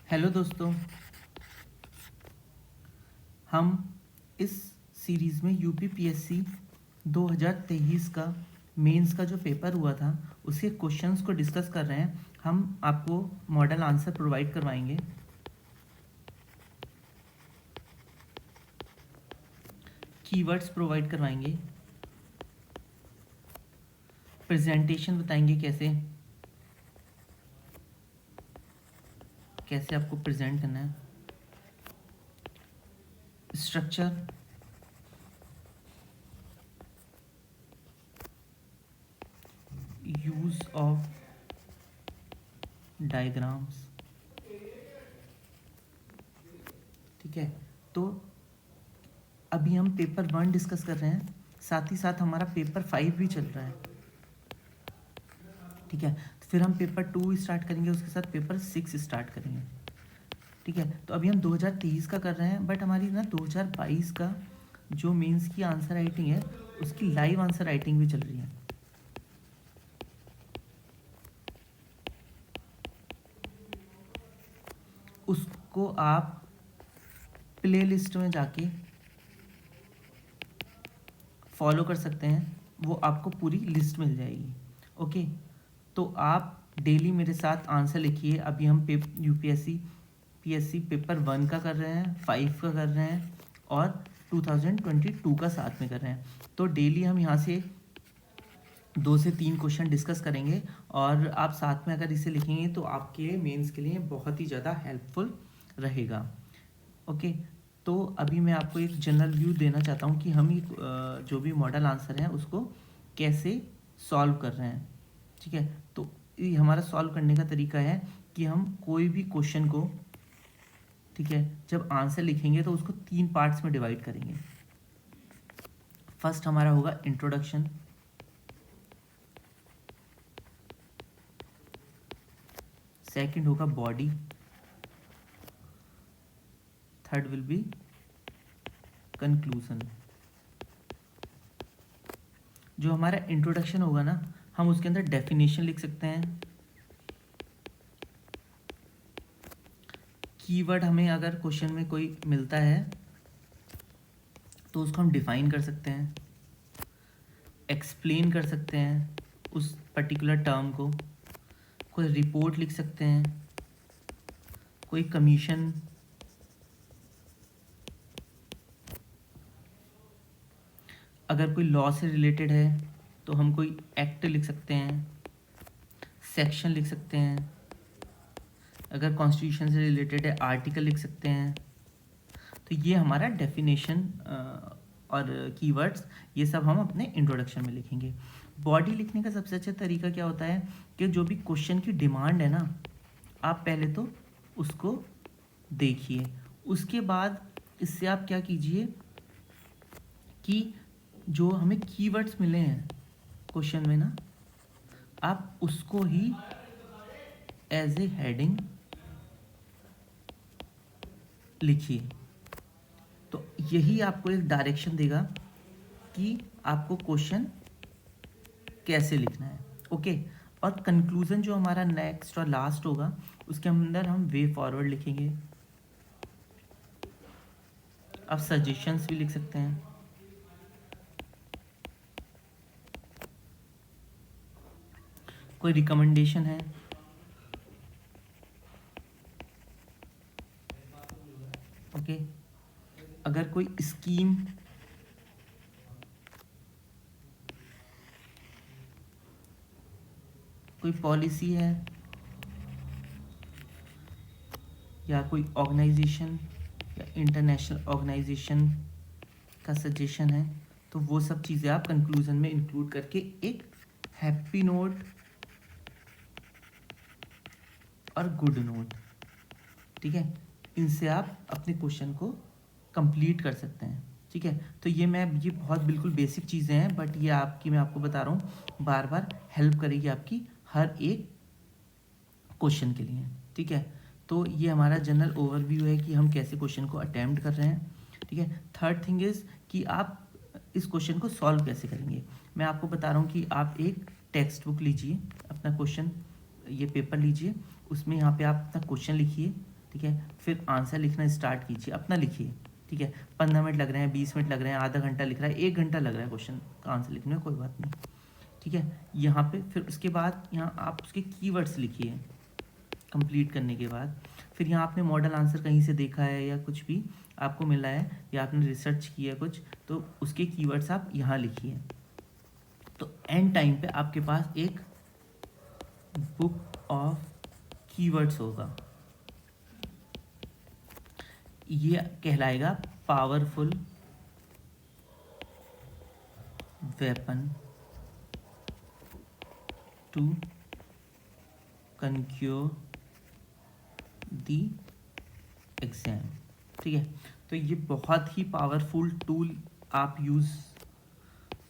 Hello दोस्तों, हम इस सीरीज़ में यूपीपीएससी 2023 का मेंस का जो पेपर हुआ था उसके क्वेश्चंस को डिस्कस कर रहे हैं। हम आपको मॉडल आंसर प्रोवाइड करवाएंगे, कीवर्ड्स प्रोवाइड करवाएंगे, प्रेजेंटेशन बताएंगे कैसे आपको प्रेजेंट करना है, स्ट्रक्चर, यूज ऑफ डायग्राम्स। ठीक है, तो अभी हम पेपर 1 डिस्कस कर रहे हैं, साथ ही साथ हमारा पेपर 5 भी चल रहा है। ठीक है, तो फिर हम पेपर 2 स्टार्ट करेंगे, उसके साथ पेपर 6 स्टार्ट करेंगे। ठीक है, तो अभी हम 2023 का कर रहे हैं, बट हमारी ना 2022 का जो मेंस की आंसर राइटिंग है उसकी लाइव आंसर राइटिंग भी चल रही है। उसको आप प्ले लिस्ट में जाके फॉलो कर सकते हैं, वो आपको पूरी लिस्ट मिल जाएगी। ओके, तो आप डेली मेरे साथ आंसर लिखिए। अभी हम यूपीएससी पीएससी पेपर 1 का कर रहे हैं, 5 का कर रहे हैं और 2022 का साथ में कर रहे हैं। तो डेली हम यहाँ से 2 से 3 क्वेश्चन डिस्कस करेंगे और आप साथ में अगर इसे लिखेंगे तो आपके मेंस के लिए बहुत ही ज़्यादा हेल्पफुल रहेगा। ओके, तो अभी मैं आपको एक जनरल व्यू देना चाहता हूँ कि हम जो भी मॉडल आंसर है उसको कैसे सॉल्व कर रहे हैं। ठीक है, तो ये हमारा सॉल्व करने का तरीका है कि हम कोई भी क्वेश्चन को, ठीक है, जब आंसर लिखेंगे तो उसको 3 पार्ट्स में डिवाइड करेंगे। फर्स्ट हमारा होगा इंट्रोडक्शन, सेकंड होगा body, third will be conclusion. जो हमारा इंट्रोडक्शन होगा ना, हम उसके अंदर डेफिनेशन लिख सकते हैं, कीवर्ड हमें अगर क्वेश्चन में कोई मिलता है तो उसको हम डिफाइन कर सकते हैं, एक्सप्लेन कर सकते हैं उस पर्टिकुलर टर्म को, कोई रिपोर्ट लिख सकते हैं, कोई कमीशन, अगर कोई लॉ से रिलेटेड है तो हम कोई एक्ट लिख सकते हैं, सेक्शन लिख सकते हैं, अगर कॉन्स्टिट्यूशन से रिलेटेड है आर्टिकल लिख सकते हैं। तो ये हमारा डेफिनेशन और कीवर्ड्स, ये सब हम अपने इंट्रोडक्शन में लिखेंगे। बॉडी लिखने का सबसे अच्छा तरीका क्या होता है कि जो भी क्वेश्चन की डिमांड है ना, आप पहले तो उसको देखिए, उसके बाद इससे आप क्या कीजिए कि जो हमें कीवर्ड्स मिले हैं क्वेश्चन में ना, आप उसको ही एज ए हेडिंग लिखिए। तो यही आपको एक डायरेक्शन देगा कि आपको क्वेश्चन कैसे लिखना है। ओके, और कंक्लूजन जो हमारा नेक्स्ट और लास्ट होगा उसके अंदर हम वे फॉरवर्ड लिखेंगे। आप सजेशंस भी लिख सकते हैं, कोई रिकमेंडेशन है, ओके, अगर कोई स्कीम, कोई पॉलिसी है या कोई ऑर्गेनाइजेशन या इंटरनेशनल ऑर्गेनाइजेशन का सजेशन है, तो वो सब चीज़ें आप कंक्लूजन में इंक्लूड करके एक हैप्पी नोट और गुड नोट, ठीक है, इनसे आप अपने क्वेश्चन को कंप्लीट कर सकते हैं। ठीक है, तो ये बहुत बिल्कुल बेसिक चीज़ें हैं, बट ये मैं आपको बता रहा हूँ, बार बार हेल्प करेगी आपकी हर एक क्वेश्चन के लिए। ठीक है, तो ये हमारा जनरल ओवरव्यू है कि हम कैसे क्वेश्चन को अटैम्प्ट कर रहे हैं। ठीक है, थर्ड थिंग इज़ कि आप इस क्वेश्चन को सॉल्व कैसे करेंगे। मैं आपको बता रहा हूँ कि आप एक टेक्स्ट बुक लीजिए, अपना क्वेश्चन ये पेपर लीजिए, उसमें यहाँ पे आप अपना क्वेश्चन लिखिए। ठीक है। फिर आंसर लिखना स्टार्ट कीजिए, अपना लिखिए, ठीक है। 15 मिनट लग रहे हैं, 20 मिनट लग रहे हैं, आधा घंटा लिख रहा है, 1 घंटा लग रहा है क्वेश्चन का आंसर लिखने में, कोई बात नहीं, ठीक है। यहाँ पे फिर उसके बाद यहाँ आप उसके कीवर्ड्स लिखिए कंप्लीट करने के बाद। फिर यहाँ आपने मॉडल आंसर कहीं से देखा है या कुछ भी आपको मिला है या आपने रिसर्च किया है कुछ, तो उसके कीवर्ड्स आप यहाँ लिखिए। तो एंड टाइम पे आपके पास एक बुक ऑफ कीवर्ड्स होगा, ये कहलाएगा powerful weapon to conquer the exam, ठीक है। तो ये बहुत ही पावरफुल टूल आप यूज़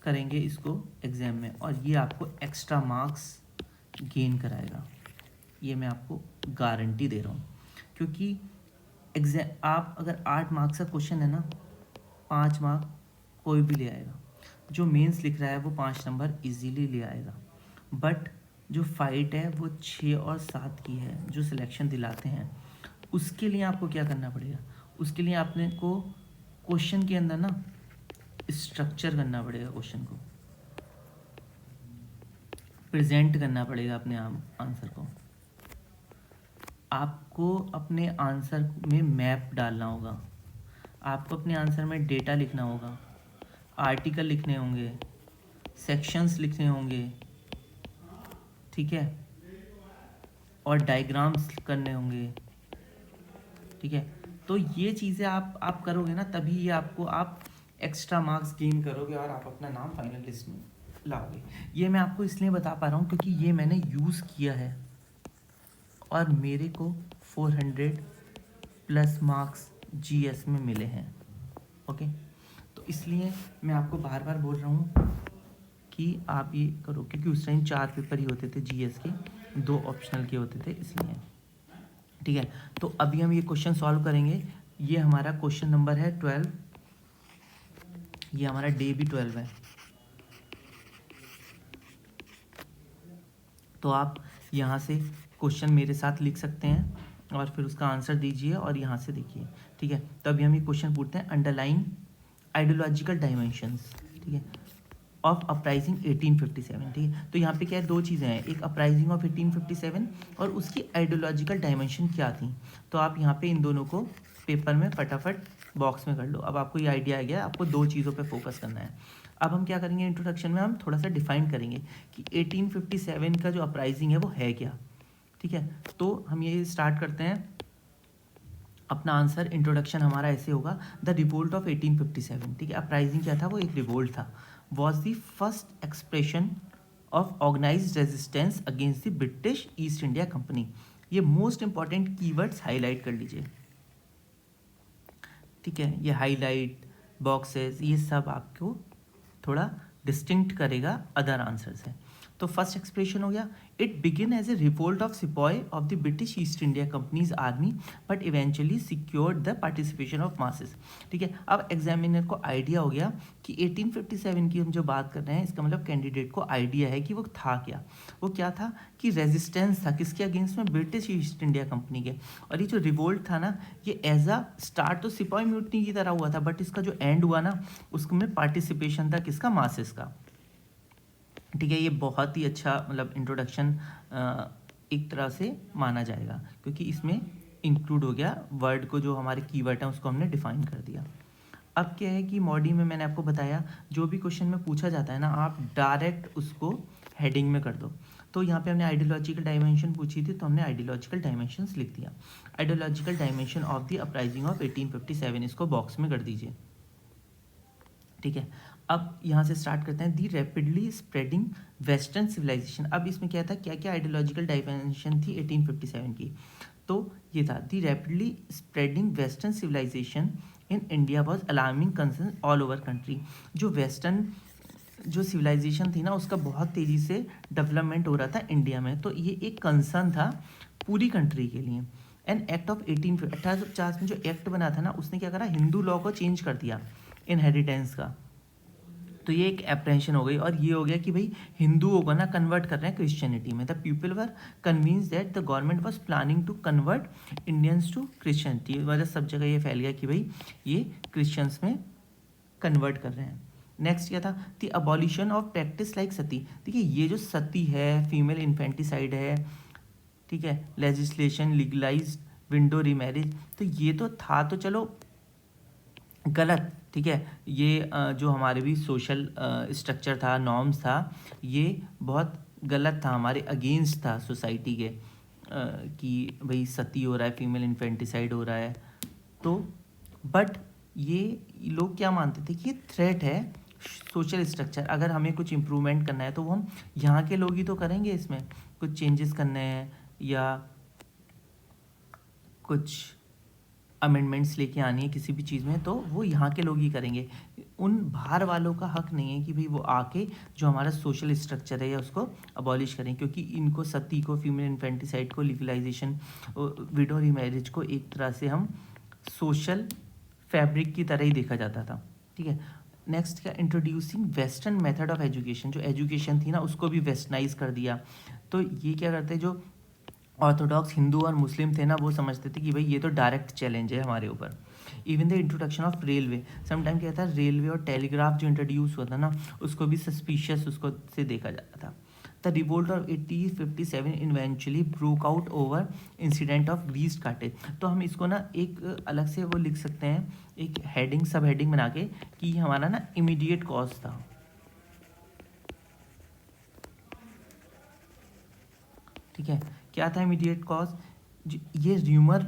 करेंगे इसको एग्ज़ाम में, और ये आपको एक्स्ट्रा मार्क्स गेन कराएगा, ये मैं आपको गारंटी दे रहा हूँ। क्योंकि एग्ज़ाम आप अगर 8 मार्क्स का क्वेश्चन है ना, 5 मार्क कोई भी ले आएगा, जो मेंस लिख रहा है वो 5 नंबर इजीली ले आएगा, बट जो फाइट है वो 6 और 7 की है, जो सिलेक्शन दिलाते हैं, उसके लिए आपको क्या करना पड़ेगा, उसके लिए आपने को क्वेश्चन के अंदर ना स्ट्रक्चर करना पड़ेगा, क्वेश्चन को प्रेजेंट करना पड़ेगा अपने आंसर को। आपको अपने आंसर में मैप डालना होगा, आपको अपने आंसर में डेटा लिखना होगा, आर्टिकल लिखने होंगे, सेक्शंस लिखने होंगे, ठीक है, और डायग्राम्स करने होंगे, ठीक है। तो ये चीज़ें आप करोगे ना, तभी ये आपको आप एक्स्ट्रा मार्क्स गेन करोगे और आप अपना नाम फाइनल लिस्ट में लाओगे। ये मैं आपको इसलिए बता पा रहा हूँ क्योंकि ये मैंने यूज़ किया है और मेरे को 400+ मार्क्स जीएस में मिले हैं, ओके। तो इसलिए मैं आपको बार बार बोल रहा हूँ कि आप ये करो, क्योंकि उस टाइम 4 पेपर ही होते थे जीएस के, 2 ऑप्शनल के होते थे, इसलिए, ठीक है। तो अभी हम ये क्वेश्चन सॉल्व करेंगे। ये हमारा क्वेश्चन नंबर है 12, ये हमारा डे भी 12 है। तो आप यहाँ से क्वेश्चन मेरे साथ लिख सकते हैं और फिर उसका आंसर दीजिए और यहाँ से देखिए, ठीक है। तो अभी हम ये क्वेश्चन पूछते हैं, अंडरलाइन आइडियोलॉजिकल डायमेंशंस, ठीक है, ऑफ अपराइजिंग 1857, ठीक है। तो यहाँ पे क्या है, 2 चीज़ें हैं, एक अपराइजिंग ऑफ 1857 और उसकी आइडियोलॉजिकल डायमेंशन क्या थी। तो आप यहाँ पे इन दोनों को पेपर में फटाफट बॉक्स में कर लो। अब आपको ये आइडिया आ गया, आपको 2 चीज़ों पे फोकस करना है। अब हम क्या करेंगे, इंट्रोडक्शन में हम थोड़ा सा डिफाइन करेंगे कि 1857 का जो अपराइजिंग है वो है क्या, ठीक है। तो हम ये स्टार्ट करते हैं अपना आंसर। इंट्रोडक्शन हमारा ऐसे होगा, द रिवोल्ट ऑफ 1857, ठीक है। अपराइजिंग क्या था, वो एक रिवोल्ट था, was the first expression of organised resistance against the British East India Company. ये मोस्ट इंपॉर्टेंट कीवर्ड्स हाईलाइट कर लीजिए, ठीक है। ये हाईलाइट बॉक्सेस, ये सब आपको थोड़ा डिस्टिंक्ट करेगा अदर आंसर से। तो फर्स्ट एक्सप्रेशन हो गया, it begin as a revolt of sepoy of the British East India company's army but eventually secured the participation of masses, ठीक है। अब एग्जामिनर को आइडिया हो गया कि 1857 की हम जो बात कर रहे हैं, इसका मतलब कैंडिडेट को आइडिया है कि वो था क्या, वो क्या था कि रेजिस्टेंस था किसके अगेंस्ट में, ब्रिटिश ईस्ट इंडिया कंपनी के। और ये जो रिवोल्ट था ना, ये एज अ स्टार्ट तो सिपॉय म्यूटनी की तरह हुआ था, बट इसका जो एंड हुआ ना, उसमें पार्टिसिपेशन था किसका, मासेस का, ठीक है। ये बहुत ही अच्छा मतलब इंट्रोडक्शन एक तरह से माना जाएगा, क्योंकि इसमें इंक्लूड हो गया वर्ड को, जो हमारे कीवर्ड हैं उसको हमने डिफाइन कर दिया। अब क्या है कि मॉडी में मैंने आपको बताया, जो भी क्वेश्चन में पूछा जाता है ना, आप डायरेक्ट उसको हेडिंग में कर दो। तो यहाँ पे हमने आइडियोलॉजिकल डायमेंशन पूछी थी, तो हमने आइडियोलॉजिकल डायमेंशंस लिख दिया। Ideological dimension of the uprising of 1857, इसको बॉक्स में कर दीजिए, ठीक है। अब यहाँ से स्टार्ट करते हैं, दी रैपिडली स्प्रेडिंग वेस्टर्न सिविलाइजेशन। अब इसमें क्या था, क्या क्या आइडियोलॉजिकल डायमेंशन थी 1857 की, तो ये था, the rapidly spreading western civilisation in India was alarming concern all over country. जो वेस्टर्न जो सिविलाइजेशन थी ना, उसका बहुत तेज़ी से डेवलपमेंट हो रहा था इंडिया में, तो ये एक कंसर्न था पूरी कंट्री के लिए। एन एक्ट ऑफ 1850 में जो एक्ट बना था ना, उसने क्या करा, हिंदू लॉ को चेंज कर दिया इनहेरिटेंस का, तो ये एक एप्रेंशन हो गई, और ये हो गया कि भाई हिंदुओं को ना कन्वर्ट कर रहे हैं क्रिश्चियनिटी में। The people were convince that the government was planning to convert Indians to Christianity, मतलब सब जगह ये फैल गया कि भाई ये क्रिश्चियंस में कन्वर्ट कर रहे हैं। नेक्स्ट क्या था, the abolition of practice like sati. देखिए ये जो सती है, फीमेल इन्फेंटिसाइड है, ठीक है, लेजिस्लेशन लीगलाइज विंडो रीमैरिज, तो ये तो था तो चलो गलत, ठीक है, ये जो हमारे भी सोशल स्ट्रक्चर था, नॉर्म्स था, ये बहुत गलत था, हमारे अगेंस्ट था सोसाइटी के, कि भाई सती हो रहा है, फीमेल इन्फेंटिसाइड हो रहा है। तो बट ये लोग क्या मानते थे कि ये थ्रेट है सोशल स्ट्रक्चर, अगर हमें कुछ इम्प्रूवमेंट करना है तो वो हम यहाँ के लोग ही तो करेंगे, इसमें कुछ चेंजेस करने हैं या कुछ अमेंडमेंट्स लेके आनी है किसी भी चीज़ में, तो वो यहाँ के लोग ही करेंगे। उन बाहर वालों का हक नहीं है कि भाई वो आके जो हमारा सोशल स्ट्रक्चर है या उसको अबॉलिश करें, क्योंकि इनको सती को, फीमेल इन्फेंटिसाइड को, लीगलाइजेशन, विडो रीमैरिज को एक तरह से हम सोशल फैब्रिक की तरह ही देखा जाता था, ठीक है। नेक्स्ट क्या, introducing western method of education, जो एजुकेशन थी ना उसको भी वेस्टर्नाइज कर दिया। तो ये क्या करते हैं, जो ऑर्थोडॉक्स हिंदू और मुस्लिम थे ना वो समझते थे कि भाई ये तो डायरेक्ट चैलेंज है हमारे ऊपर। Even the introduction of railway, sometime क्या था, रेलवे और टेलीग्राफ जो इंट्रोड्यूस हुआ था ना उसको भी सस्पिशियस उसको से देखा जाता था। The revolt of 1857 eventually broke out over incident of grease cartridge. तो हम इसको ना एक अलग से वो लिख सकते हैं, एक हेडिंग, सब हेडिंग बना के, कि हमारा ना इमीडिएट कॉज था, ठीक है। क्या था इमीडिएट कॉज, ये र्यूमर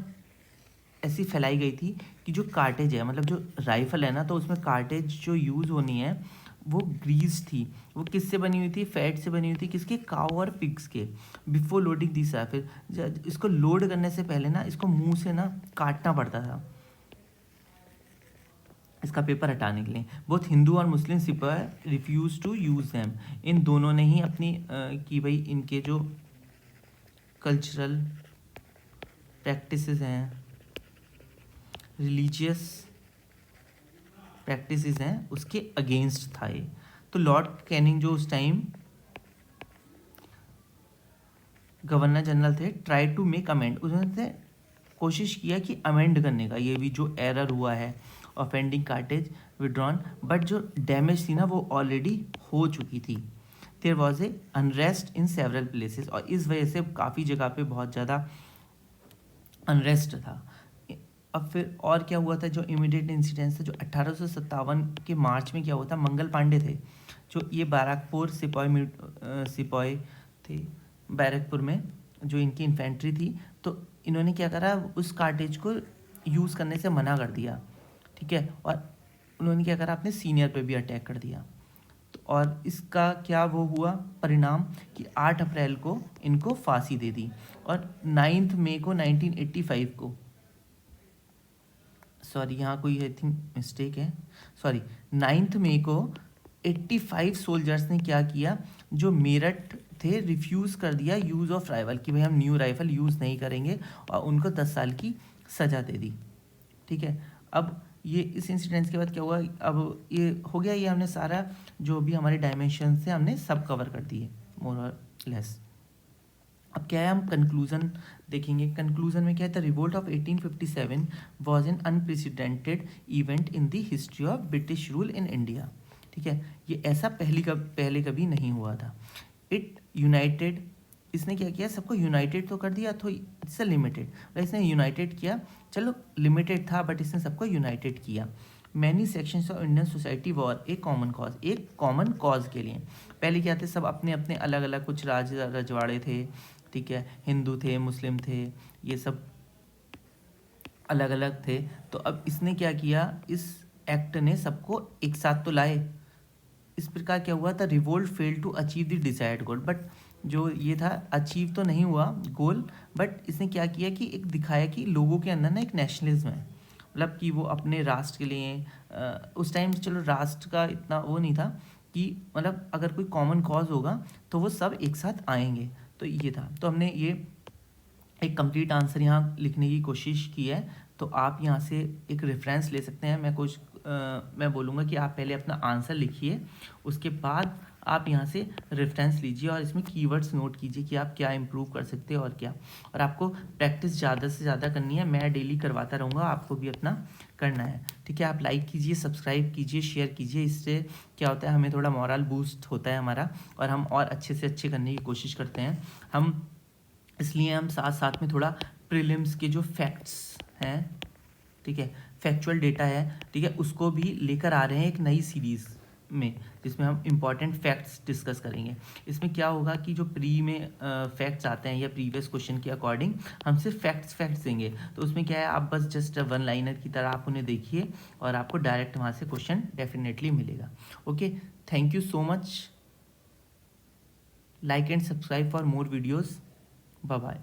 ऐसी फैलाई गई थी कि जो कार्टेज है, मतलब जो राइफल है ना, तो उसमें कार्टेज जो यूज़ होनी है वो ग्रीस थी। वो किससे बनी हुई थी, फैट से बनी हुई थी, किसके, काऊ और पिग्स के। बिफोर लोडिंग दिस राइफल, इसको लोड करने से पहले ना इसको मुंह से ना काटना पड़ता था इसका पेपर हटाने के लिए। बहुत हिंदू और मुस्लिम सिपाही रिफ्यूज टू यूज़ दैम, इन दोनों ने ही अपनी कि भाई इनके जो कल्चरल प्रैक्टिसेस हैं, रिलीजियस प्रैक्टिसेस हैं, उसके अगेंस्ट था ये। तो लॉर्ड कैनिंग जो उस टाइम गवर्नर जनरल थे, ट्राई टू मेक अमेंड, उन्होंने कोशिश किया कि अमेंड करने का, ये भी जो एरर हुआ है, ऑफेंडिंग कार्टेज विड्रॉन, बट जो डैमेज थी ना वो ऑलरेडी हो चुकी थी। There was a unrest in several places, और इस वजह से काफ़ी जगह पे बहुत ज़्यादा अनरेस्ट था। अब फिर और क्या हुआ था, जो इमीडिएट इंसिडेंट्स था, जो 1857 के मार्च में क्या हुआ था, मंगल पांडे थे जो ये बैरकपुर सिपाही थे, बैरकपुर में जो इनकी इन्फेंट्री थी, तो इन्होंने क्या करा, उस कार्टेज को यूज़ करने से मना कर दिया, ठीक है। और उन्होंने क्या करा, अपने सीनियर पे भी अटैक कर दिया। तो और इसका क्या वो हुआ परिणाम, कि 8 अप्रैल को इनको फांसी दे दी, और 9 मई को 1985 को, सॉरी यहाँ कोई आई थिंक मिस्टेक है, सॉरी 9 मई को 85 सोल्जर्स ने क्या किया, जो मेरठ थे, रिफ्यूज़ कर दिया यूज़ ऑफ राइफल, कि भाई हम न्यू राइफल यूज़ नहीं करेंगे, और उनको 10 साल की सज़ा दे दी, ठीक है। अब ये इस इंसिडेंट्स के बाद क्या हुआ, अब ये हो गया, ये हमने सारा जो भी हमारे डायमेंशन से हमने सब कवर कर दिए मोर और लेस। अब क्या है, हम कंक्लूजन देखेंगे। कंक्लूजन में क्या है, the revolt of 1857 was an unprecedented event in the history of British rule in India, ठीक है। ये ऐसा पहले कभी नहीं हुआ था। इट यूनाइटेड, इसने क्या किया, सबको यूनाइटेड तो कर दिया, तो इट्स लिमिटेड, इसने यूनाइटेड किया, चलो लिमिटेड था बट इसने सबको यूनाइटेड किया। Many sections of Indian society war A common cause, एक कॉमन कॉज के लिए। पहले क्या थे, सब अपने अपने अलग अलग, कुछ रजवाड़े थे, ठीक है, हिंदू थे, मुस्लिम थे, ये सब अलग अलग थे। तो अब इसने क्या किया, इस एक्ट ने सबको एक साथ तो लाए। इस प्रकार क्या हुआ था, revolt fail to achieve the desired goal, but जो ये था अचीव तो नहीं हुआ गोल, बट इसने क्या किया कि एक दिखाया कि लोगों के अंदर ना एक नेशनलिज्म है, मतलब कि वो अपने राष्ट्र के लिए, उस टाइम चलो राष्ट्र का इतना वो नहीं था कि मतलब अगर कोई कॉमन कॉज होगा तो वो सब एक साथ आएंगे, तो ये था। तो हमने ये एक कंप्लीट आंसर यहाँ लिखने की कोशिश की है, तो आप यहाँ से एक रेफरेंस ले सकते हैं। मैं कुछ मैं बोलूँगा कि आप पहले अपना आंसर लिखिए, उसके बाद आप यहाँ से रेफरेंस लीजिए और इसमें कीवर्ड्स नोट कीजिए कि आप क्या इम्प्रूव कर सकते हैं और क्या। और आपको प्रैक्टिस ज़्यादा से ज़्यादा करनी है, मैं डेली करवाता रहूँगा, आपको भी अपना करना है। ठीक है, आप लाइक कीजिए, सब्सक्राइब कीजिए, शेयर कीजिए, इससे क्या होता है हमें थोड़ा मोरल बूस्ट होता है हमारा, और हम और अच्छे से अच्छे करने की कोशिश करते हैं। इसलिए हम साथ साथ में थोड़ा प्रीलिम्स के जो फैक्ट्स हैं, ठीक है, फैक्चुअल डेटा है, ठीक है, उसको भी लेकर आ रहे हैं एक नई सीरीज़ में, जिसमें हम इम्पॉर्टेंट फैक्ट्स डिस्कस करेंगे। इसमें क्या होगा कि जो प्री में फैक्ट्स आते हैं या प्रीवियस क्वेश्चन के अकॉर्डिंग हम सिर्फ फैक्ट्स देंगे, तो उसमें क्या है, आप बस जस्ट वन लाइनर की तरह आप उन्हें देखिए और आपको डायरेक्ट वहाँ से क्वेश्चन डेफिनेटली मिलेगा। Okay, thank you so much, like and subscribe for more videos, bye bye.